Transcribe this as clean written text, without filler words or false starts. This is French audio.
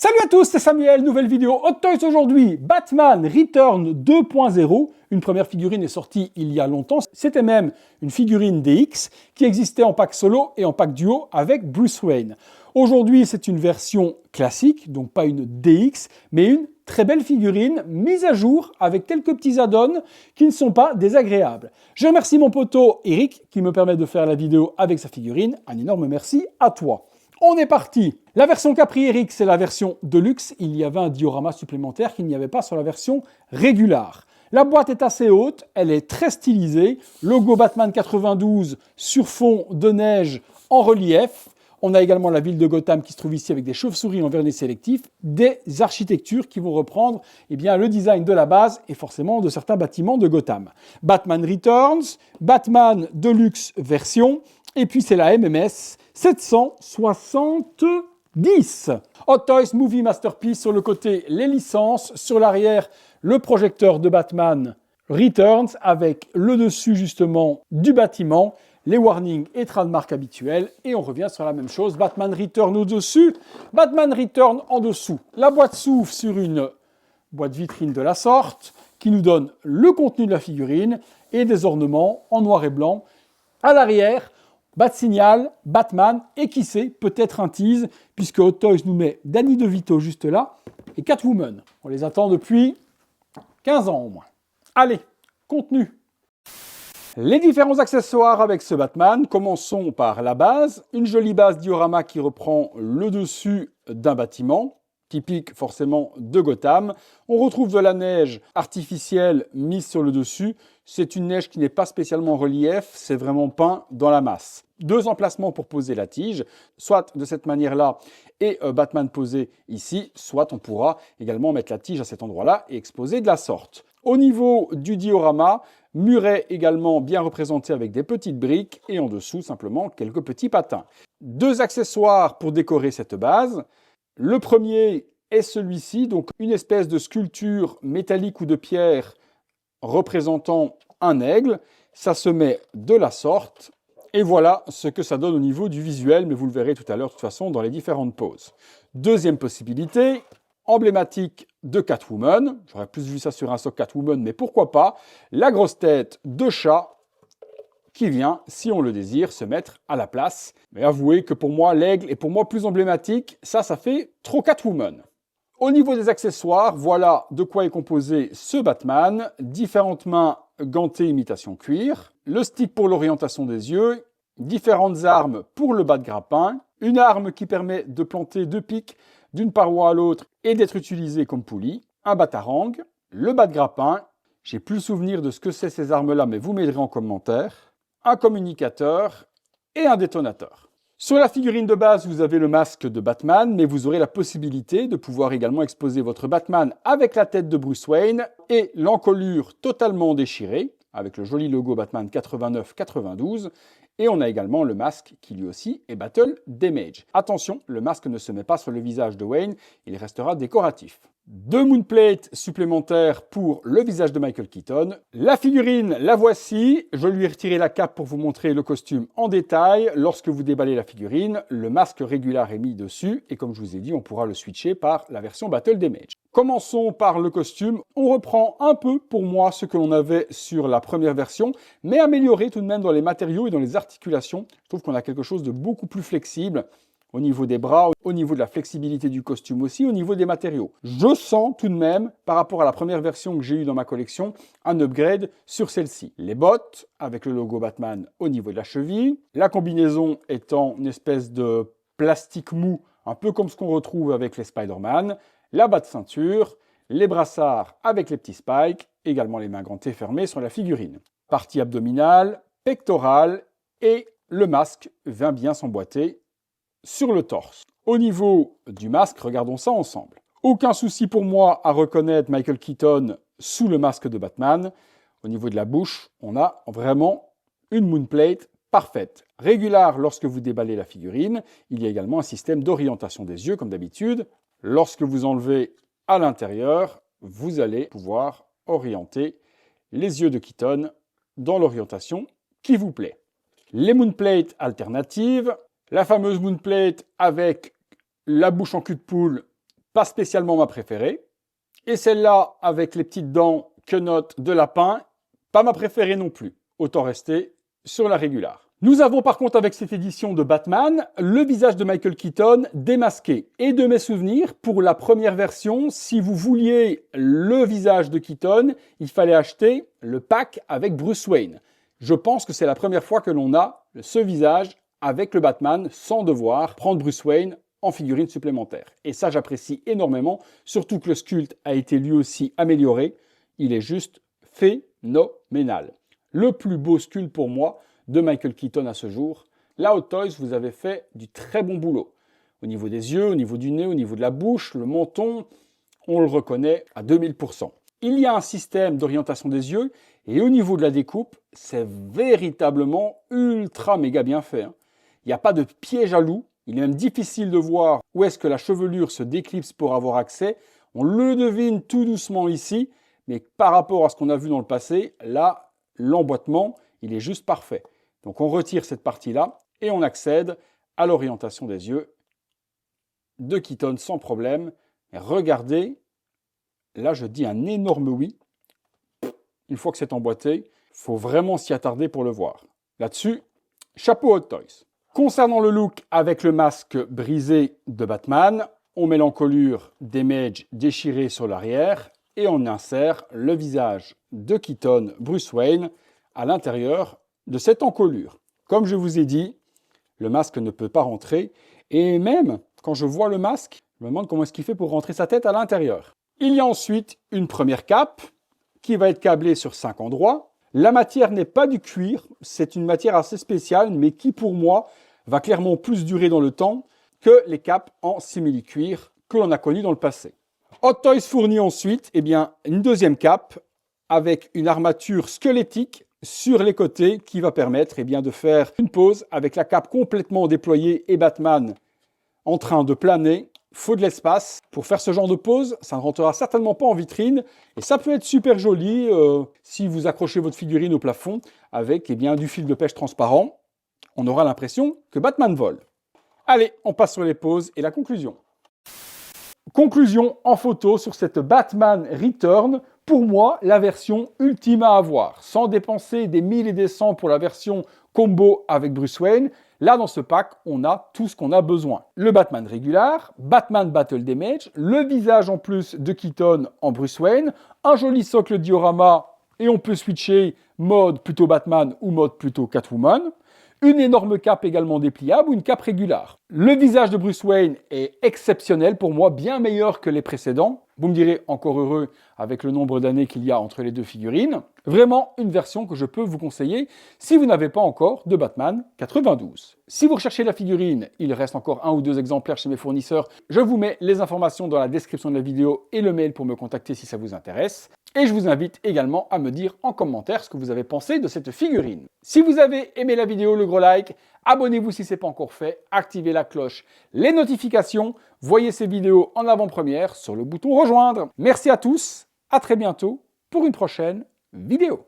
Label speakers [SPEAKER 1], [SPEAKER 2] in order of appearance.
[SPEAKER 1] Salut à tous, c'est Samuel, nouvelle vidéo Hot Toys aujourd'hui, Batman Return 2.0. Une première figurine est sortie il y a longtemps, c'était même une figurine DX qui existait en pack solo et en pack duo avec Bruce Wayne. Aujourd'hui c'est une version classique, donc pas une DX, mais une très belle figurine mise à jour avec quelques petits add-ons qui ne sont pas désagréables. Je remercie mon poteau Eric qui me permet de faire la vidéo avec sa figurine, un énorme merci à toi. On est parti. La version Capri Eric, c'est la version Deluxe. Il y avait un diorama supplémentaire qu'il n'y avait pas sur la version Régular. La boîte est assez haute, elle est très stylisée. Logo Batman 92 sur fond de neige en relief. On a également la ville de Gotham qui se trouve ici avec des chauves-souris en vernis sélectif, des architectures qui vont reprendre le design de la base et forcément de certains bâtiments de Gotham. Batman Returns, Batman Deluxe version, et puis c'est la MMS 770. Hot Toys Movie Masterpiece, sur le côté les licences, sur l'arrière le projecteur de Batman Returns avec le dessus justement du bâtiment, les warnings et trademarks habituels, et on revient sur la même chose, Batman Return au-dessus, Batman Return en dessous. La boîte s'ouvre sur une boîte vitrine de la sorte, qui nous donne le contenu de la figurine et des ornements en noir et blanc. À l'arrière, Bat-Signal, Batman, et qui sait, peut-être un tease, puisque Hot Toys nous met Danny DeVito juste là, et Catwoman. On les attend depuis 15 ans au moins. Allez, contenu. Les différents accessoires avec ce Batman, commençons par la base. Une jolie base diorama qui reprend le dessus d'un bâtiment, typique forcément de Gotham. On retrouve de la neige artificielle mise sur le dessus. C'est une neige qui n'est pas spécialement en relief, c'est vraiment peint dans la masse. Deux emplacements pour poser la tige, soit de cette manière-là et Batman posé ici, soit on pourra également mettre la tige à cet endroit-là et exposer de la sorte. Au niveau du diorama, muret également bien représenté avec des petites briques et en dessous simplement quelques petits patins. Deux accessoires pour décorer cette base. Le premier est celui-ci, donc une espèce de sculpture métallique ou de pierre représentant un aigle. Ça se met de la sorte. Et voilà ce que ça donne au niveau du visuel, mais vous le verrez tout à l'heure de toute façon dans les différentes poses. Deuxième possibilité, emblématique de Catwoman. J'aurais plus vu ça sur un socle Catwoman, mais pourquoi pas. La grosse tête de chat qui vient, si on le désire, se mettre à la place. Mais avouez que pour moi, l'aigle est pour moi plus emblématique. Ça fait trop Catwoman. Au niveau des accessoires, voilà de quoi est composé ce Batman. Différentes mains gantées imitation cuir. Le stick pour l'orientation des yeux. Différentes armes pour le bat-grappin. Une arme qui permet de planter deux pics d'une paroi à l'autre et d'être utilisée comme poulie. Un batarang. Le bat-grappin. J'ai plus le souvenir de ce que c'est ces armes-là, mais vous m'aiderez en commentaire. Un communicateur et un détonateur. Sur la figurine de base, vous avez le masque de Batman, mais vous aurez la possibilité de pouvoir également exposer votre Batman avec la tête de Bruce Wayne et l'encolure totalement déchirée, avec le joli logo Batman 89-92. Et on a également le masque qui lui aussi est Battle Damage. Attention, le masque ne se met pas sur le visage de Wayne, il restera décoratif. Deux moonplates supplémentaires pour le visage de Michael Keaton. La figurine, la voici. Je lui ai retiré la cape pour vous montrer le costume en détail. Lorsque vous déballez la figurine, le masque Régular est mis dessus. Et comme je vous ai dit, on pourra le switcher par la version Battle Damage. Commençons par le costume. On reprend un peu, pour moi, ce que l'on avait sur la première version, mais amélioré tout de même dans les matériaux et dans les articulations. Je trouve qu'on a quelque chose de beaucoup plus flexible. Au niveau des bras, au niveau de la flexibilité du costume aussi, au niveau des matériaux. Je sens tout de même, par rapport à la première version que j'ai eue dans ma collection, un upgrade sur celle-ci. Les bottes, avec le logo Batman au niveau de la cheville. La combinaison étant une espèce de plastique mou, un peu comme ce qu'on retrouve avec les Spider-Man. La bas de ceinture, les brassards avec les petits spikes, également les mains gantées fermées sur la figurine. Partie abdominale, pectorale et le masque vient bien s'emboîter sur le torse. Au niveau du masque, regardons ça ensemble. Aucun souci pour moi à reconnaître Michael Keaton sous le masque de Batman. Au niveau de la bouche, on a vraiment une moonplate parfaite. Régular lorsque vous déballez la figurine. Il y a également un système d'orientation des yeux, comme d'habitude. Lorsque vous enlevez à l'intérieur, vous allez pouvoir orienter les yeux de Keaton dans l'orientation qui vous plaît. Les moonplates alternatives. La fameuse moonplate avec la bouche en cul de poule pas spécialement ma préférée. Et celle-là, avec les petites dents quenottes de lapin, pas ma préférée non plus. Autant rester sur la régulière. Nous avons par contre avec cette édition de Batman, le visage de Michael Keaton démasqué. Et de mes souvenirs, pour la première version, si vous vouliez le visage de Keaton, il fallait acheter le pack avec Bruce Wayne. Je pense que c'est la première fois que l'on a ce visage avec le Batman sans devoir prendre Bruce Wayne en figurine supplémentaire. Et ça, j'apprécie énormément, surtout que le sculpte a été lui aussi amélioré. Il est juste phénoménal. Le plus beau sculpte pour moi de Michael Keaton à ce jour. Là, Hot Toys, vous avez fait du très bon boulot. Au niveau des yeux, au niveau du nez, au niveau de la bouche, le menton, on le reconnaît à 2000%. Il y a un système d'orientation des yeux et au niveau de la découpe, c'est véritablement ultra méga bien fait. Il n'y a pas de piège à loup. Il est même difficile de voir où est-ce que la chevelure se déclipse pour avoir accès. On le devine tout doucement ici, mais par rapport à ce qu'on a vu dans le passé, là, l'emboîtement, il est juste parfait. Donc on retire cette partie-là et on accède à l'orientation des yeux de Keaton sans problème. Et regardez, là je dis un énorme oui. Une fois que c'est emboîté, il faut vraiment s'y attarder pour le voir. Là-dessus, chapeau Hot Toys. Concernant le look avec le masque brisé de Batman, on met l'encolure des Mage déchirée sur l'arrière et on insère le visage de Keaton Bruce Wayne à l'intérieur de cette encolure. Comme je vous ai dit, le masque ne peut pas rentrer et même quand je vois le masque, je me demande comment est-ce qu'il fait pour rentrer sa tête à l'intérieur. Il y a ensuite une première cape qui va être câblée sur 5 endroits. La matière n'est pas du cuir, c'est une matière assez spéciale, mais qui pour moi va clairement plus durer dans le temps que les capes en simili-cuir que l'on a connues dans le passé. Hot Toys fournit ensuite une deuxième cape avec une armature squelettique sur les côtés qui va permettre de faire une pose avec la cape complètement déployée et Batman en train de planer. Faut de l'espace. Pour faire ce genre de pose, ça ne rentrera certainement pas en vitrine et ça peut être super joli si vous accrochez votre figurine au plafond avec du fil de pêche transparent. On aura l'impression que Batman vole. Allez, on passe sur les poses et la conclusion. Conclusion en photo sur cette Batman Return. Pour moi, la version ultime à avoir. Sans dépenser des 1000 et des 100 pour la version combo avec Bruce Wayne, là dans ce pack, on a tout ce qu'on a besoin. Le Batman régulier, Batman Battle Damage, le visage en plus de Keaton en Bruce Wayne, un joli socle diorama et on peut switcher mode plutôt Batman ou mode plutôt Catwoman. Une énorme cape également dépliable ou une cape régulière. Le visage de Bruce Wayne est exceptionnel pour moi, bien meilleur que les précédents. Vous me direz, encore heureux avec le nombre d'années qu'il y a entre les deux figurines. Vraiment une version que je peux vous conseiller si vous n'avez pas encore de Batman 92. Si vous recherchez la figurine, il reste encore 1 ou 2 exemplaires chez mes fournisseurs. Je vous mets les informations dans la description de la vidéo et le mail pour me contacter si ça vous intéresse. Et je vous invite également à me dire en commentaire ce que vous avez pensé de cette figurine. Si vous avez aimé la vidéo, le gros like, abonnez-vous si ce n'est pas encore fait, activez la cloche, les notifications, voyez ces vidéos en avant-première sur le bouton rejoindre. Merci à tous, à très bientôt pour une prochaine vidéo.